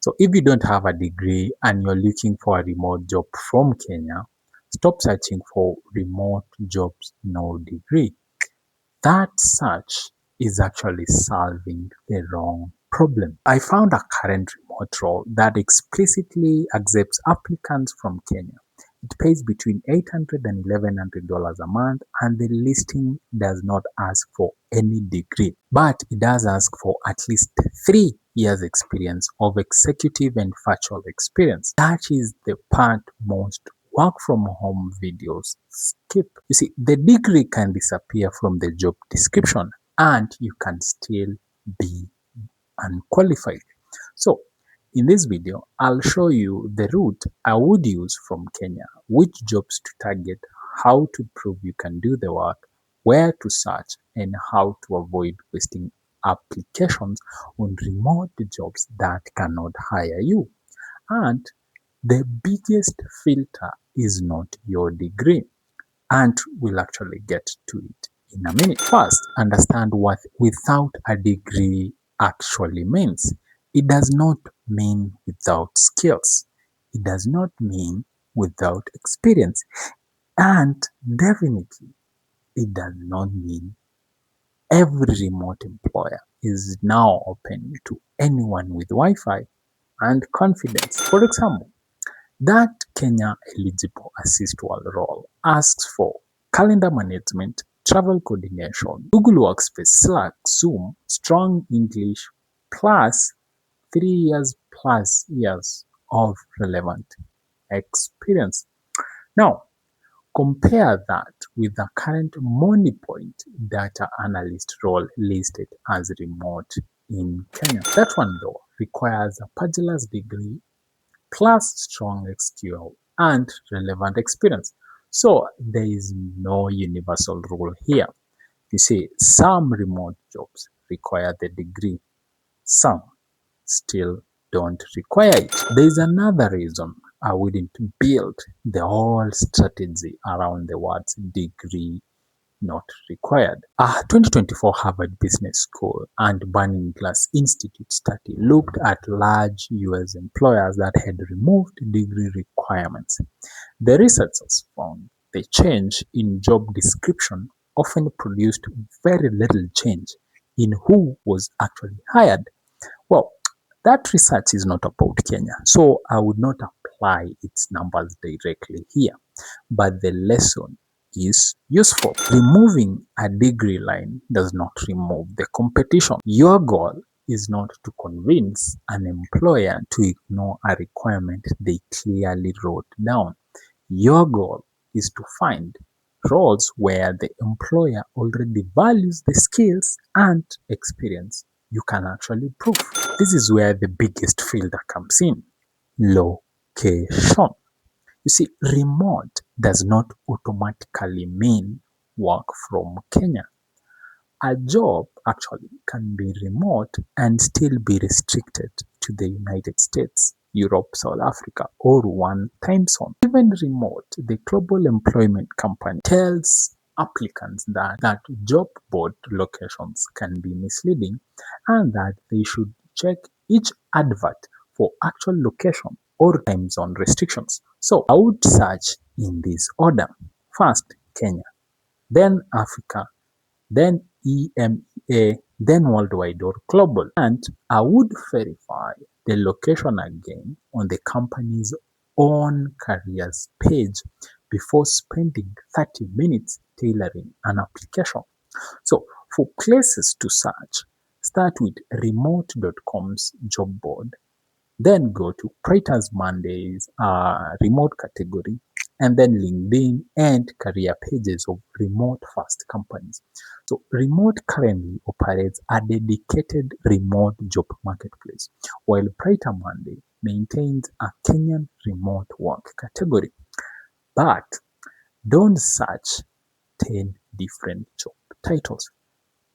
So if you don't have a degree and you're looking for a remote job from Kenya, stop searching for remote jobs no degree. That search is actually solving the wrong problem. I found a current remote role that explicitly accepts applicants from Kenya. It pays between $800 and $1,100 a month, and the listing does not ask for any degree, but it does ask for at least 3 years experience of executive and virtual experience. That is the part most work from home videos skip. You see, the degree can disappear from the job description and you can still be unqualified. So in this video, I'll show you the route I would use from Kenya, which jobs to target, how to prove you can do the work, where to search, and how to avoid wasting applications on remote jobs that cannot hire you. And the biggest filter is not your degree, and we'll actually get to it in a minute. First, understand what without a degree actually means. It does not mean without skills. It does not mean without experience. And definitely, it does not mean every remote employer is now open to anyone with Wi-Fi and confidence. For example, that Kenya eligible assist-wall role asks for calendar management, travel coordination, Google Workspace, Slack, Zoom, strong English, plus 3 years plus years of relevant experience. Now, compare that with the current MoneyPoint data analyst role listed as remote in Kenya. That one, though, requires a bachelor's degree plus strong SQL and relevant experience. So there is no universal rule here. You see, some remote jobs require the degree, some still don't require it. There is another reason I wouldn't build the whole strategy around the words degree not required. A 2024 Harvard Business School and Burning Glass Institute study looked at large US employers that had removed degree requirements. The researchers found the change in job description often produced very little change in who was actually hired. Well, that research is not about Kenya, so I would not apply its numbers directly here, but the lesson is useful. Removing a degree line does not remove the competition. Your goal is not to convince an employer to ignore a requirement they clearly wrote down. Your goal is to find roles where the employer already values the skills and experience you can actually prove. This is where the biggest filter comes in: location. You see, remote does not automatically mean work from Kenya. A job actually can be remote and still be restricted to the United States, Europe, South Africa, or one time zone. Even remote, the Global Employment Company tells applicants that job board locations can be misleading and that they should check each advert for actual location or time zone restrictions. So I would search in this order. First, Kenya, then Africa, then EMEA, then worldwide or global. And I would verify the location again on the company's own careers page before spending 30 minutes tailoring an application. So for places to search, start with remote.com's job board, then go to Writers Mondays remote category, and then LinkedIn and career pages of remote first companies. So remote currently operates a dedicated remote job marketplace, while Brighter Monday maintains a Kenyan remote work category. But don't search 10 different job titles.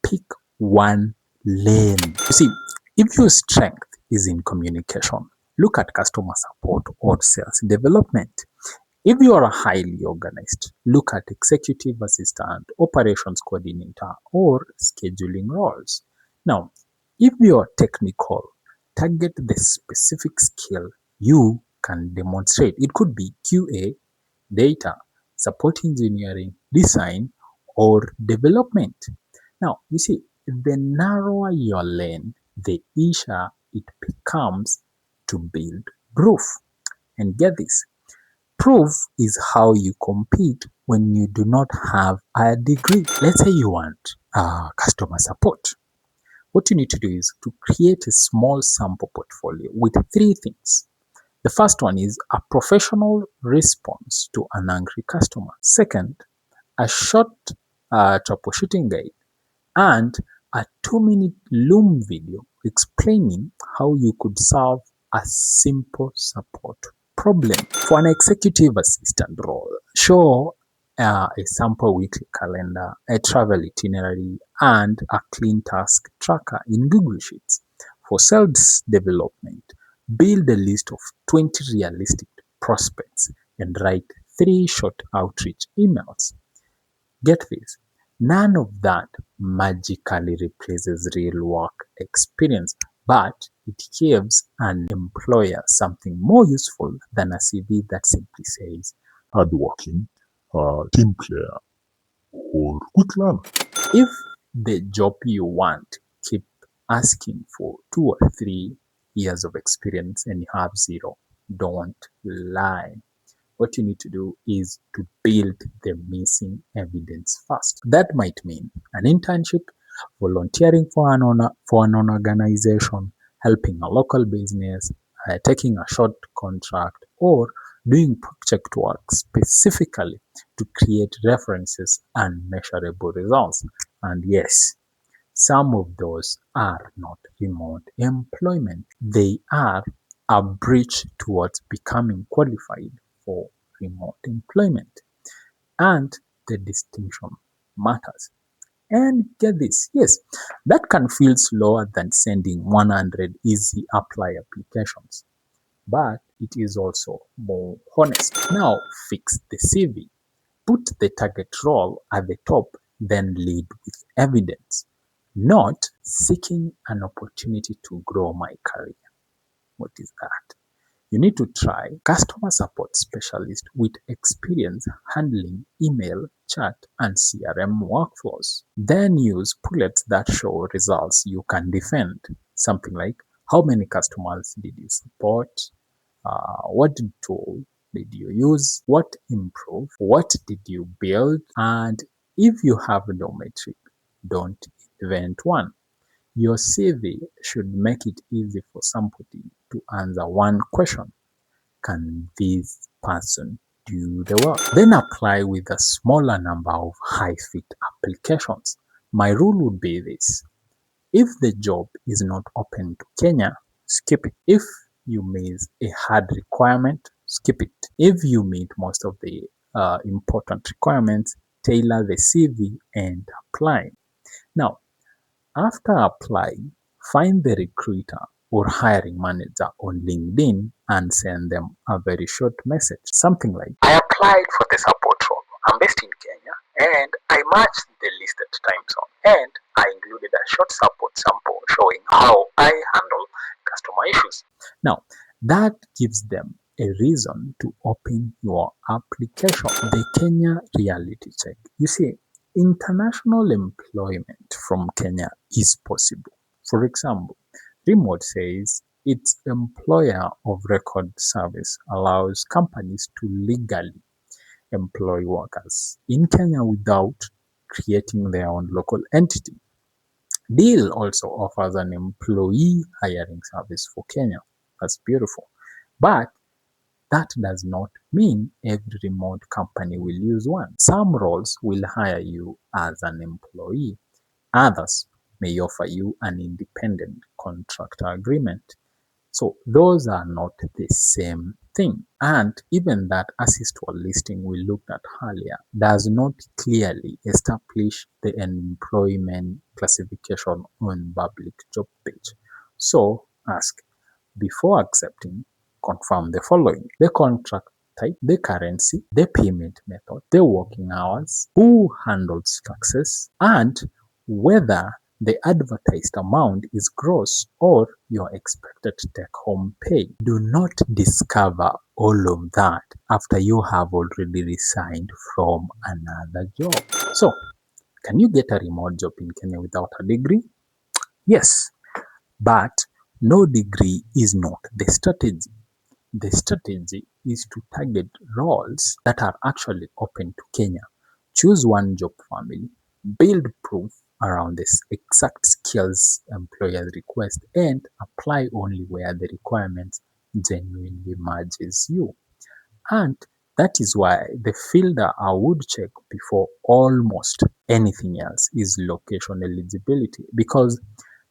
Pick one lane. You see, if your strength is in communication, look at customer support or sales development. If you are highly organized, look at executive assistant, operations coordinator, or scheduling roles. Now, if you are technical, target the specific skill you can demonstrate. It could be QA, data, support engineering, design, or development. Now, you see, the narrower your lane, the easier it becomes to build proof. And get this, proof is how you compete when you do not have a degree. Let's say you want customer support. What you need to do is to create a small sample portfolio with three things. The first one is a professional response to an angry customer. Second, a short troubleshooting guide, and a 2-minute Loom video explaining how you could solve a simple support problem. For an executive assistant role, show a sample weekly calendar, a travel itinerary, and a clean task tracker in Google Sheets. For sales development, build a list of 20 realistic prospects and write 3 short outreach emails. Get this, none of that magically replaces real work experience, but it gives an employer something more useful than a CV that simply says hardworking, team player, or quick learner. If the job you want keep asking for 2 or 3 years of experience and you have 0, don't lie. What you need to do is to build the missing evidence first. That might mean an internship, volunteering for an organization, helping a local business, taking a short contract, or doing project work specifically to create references and measurable results. And yes, some of those are not remote employment. They are a bridge towards becoming qualified for remote employment. And the distinction matters. And get this, yes, that can feel slower than sending 100 easy apply applications, but it is also more honest. Now, fix the CV. Put the target role at the top, then lead with evidence, not seeking an opportunity to grow my career. What is that? You need to try customer support specialist with experience handling email, chat, and CRM workflows. Then use bullets that show results you can defend. Something like how many customers did you support? What tool did you use? What improved? What did you build? And if you have no metric, don't invent one. Your CV should make it easy for somebody to answer one question. Can this person do the work? Then apply with a smaller number of high-fit applications. My rule would be this. If the job is not open to Kenya, skip it. If you miss a hard requirement, skip it. If you meet most of the important requirements, tailor the CV and apply. Now, after applying, find the recruiter or hiring manager on LinkedIn and send them a very short message. Something like, I applied for the support role. I'm based in Kenya and I matched the listed time zone, and I included a short support sample showing how I handle customer issues. Now, that gives them a reason to open your application. The Kenya reality check. You see, international employment from Kenya is possible. For example, Remote says its employer of record service allows companies to legally employ workers in Kenya without creating their own local entity. Deal also offers an employee hiring service for Kenya. That's beautiful. But that does not mean every remote company will use one. Some roles will hire you as an employee. Others may offer you an independent contractor agreement. So those are not the same thing. And even that access to a listing we looked at earlier does not clearly establish the employment classification on public job page. So ask, before accepting, confirm the following: the contract type, the currency, the payment method, the working hours, who handles taxes, and whether the advertised amount is gross or your expected take-home pay. Do not discover all of that after you have already resigned from another job. So, can you get a remote job in Kenya without a degree? Yes, but no degree is not the strategy. The strategy is to target roles that are actually open to Kenya. Choose one job family, build proof around this exact skills employers request, and apply only where the requirements genuinely matches you. And that is why the filter I would check before almost anything else is location eligibility, because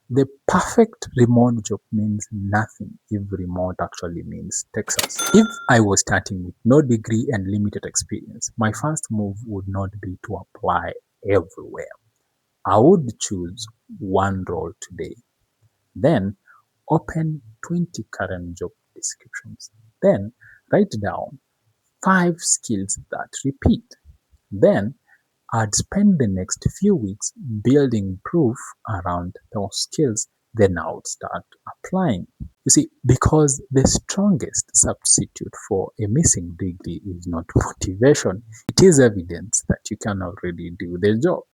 the perfect remote job means nothing if remote actually means Texas. If I was starting with no degree and limited experience, my first move would not be to apply everywhere. I would choose one role today, then open 20 current job descriptions, then write down 5 skills that repeat. Then I'd spend the next few weeks building proof around those skills, then I would start applying. You see, because the strongest substitute for a missing degree is not motivation, it is evidence that you can already do the job.